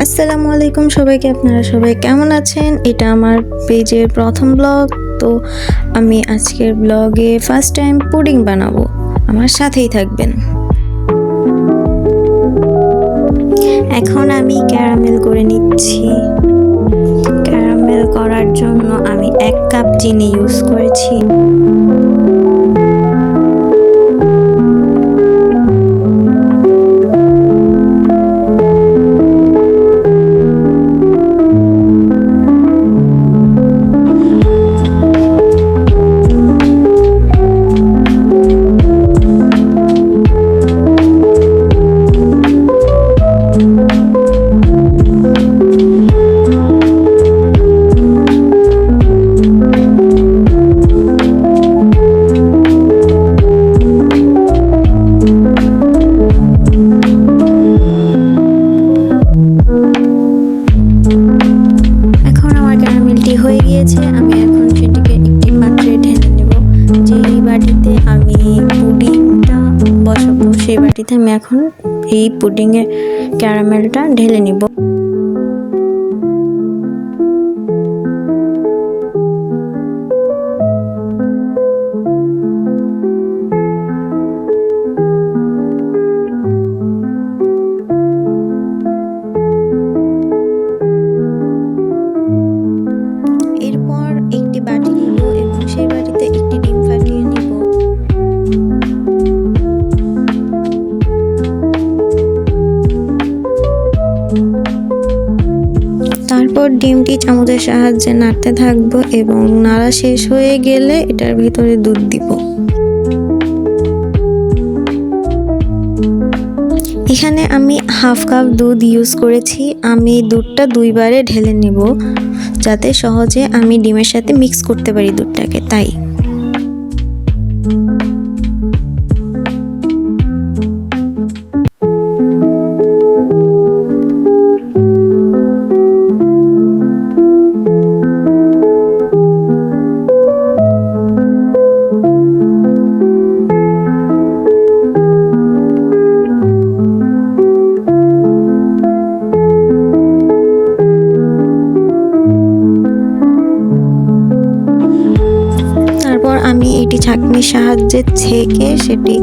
আসসালামু আলাইকুম সবাইকে, আপনারা সবাই কেমন আছেন? এটা আমার পেজের প্রথম ব্লগ। তো আমি আজকের ব্লগে ফার্স্ট টাইম পুডিং বানাবো, আমার সাথেই থাকবেন। এখন আমি ক্যারামেল করে নিচ্ছি। ক্যারামেল করার জন্য আমি 1 কাপ চিনি ইউজ করেছি। হয়ে গিয়েছে, আমি এখন সেটিকে একটি পাত্রে ঢেলে নেব। যেই বাটিতে আমি পুডিংটা বসাবো সেই বাটিতে আমি এখন এই পুডিংয়ের ক্যারামেলটা ঢেলে নিব। এরপর একটি বাটি নিব এবং সেই বাটিতে একটি ডিম ফাটিয়ে নিব। তারপর ডিমটি চামচের সাহায্যে নাড়তে থাকবো এবং নাড়া শেষ হয়ে গেলে এটার ভিতরে দুধ দিব। এখানে আমি 1/2 কাপ দুধ ইউজ করেছি। আমি দুধটা 2 বারে ঢেলে নিব যাতে সহজে আমি ডিমের সাথে মিক্স করতে পারি দুধটাকে, তাই। আমি এটি ছাঁকনির সাহায্যে ছেঁকে সেটি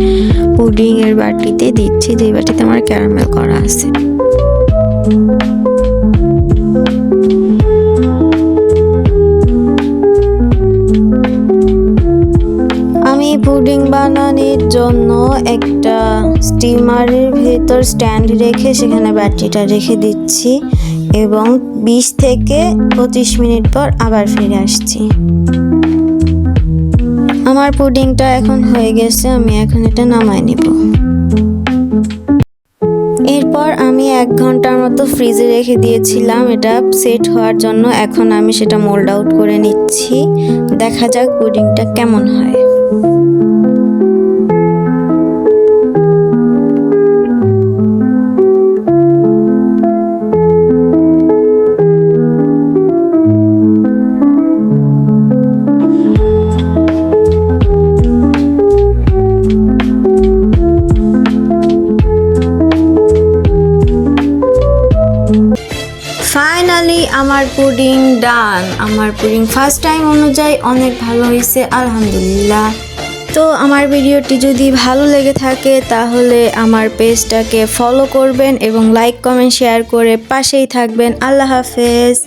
পুডিং এর বাটিতে দিচ্ছি, যে বাটিতে আমার ক্যারামেল করা আছে। আমি পুডিং বানানোর জন্য একটা স্টিমারের ভেতর স্ট্যান্ড রেখে সেখানে ব্যাটারিটা রেখে দিচ্ছি এবং 20 থেকে 25 মিনিট পর আবার ফিরে আসছি। আমার পুডিংটা এখন হয়ে গেছে, আমি এখন এটা নামায় নিব। এরপর আমি 1 ঘন্টার মতো ফ্রিজে রেখে দিয়েছিলাম এটা সেট হওয়ার জন্য। এখন আমি সেটা মোল্ড আউট করে নিচ্ছি, দেখা যাক পুডিংটা কেমন হয়। ফাইনালি আমার পুডিং ডান। আমার পুডিং ফার্স্ট টাইম অনুযায়ী অনেক ভালো হয়েছে, আলহামদুলিল্লাহ। তো আমার ভিডিওটি যদি ভালো লেগে থাকে তাহলে আমার পেজটাকে ফলো করবেন এবং লাইক কমেন্ট শেয়ার করে পাশেই থাকবেন। আল্লাহ হাফেজ।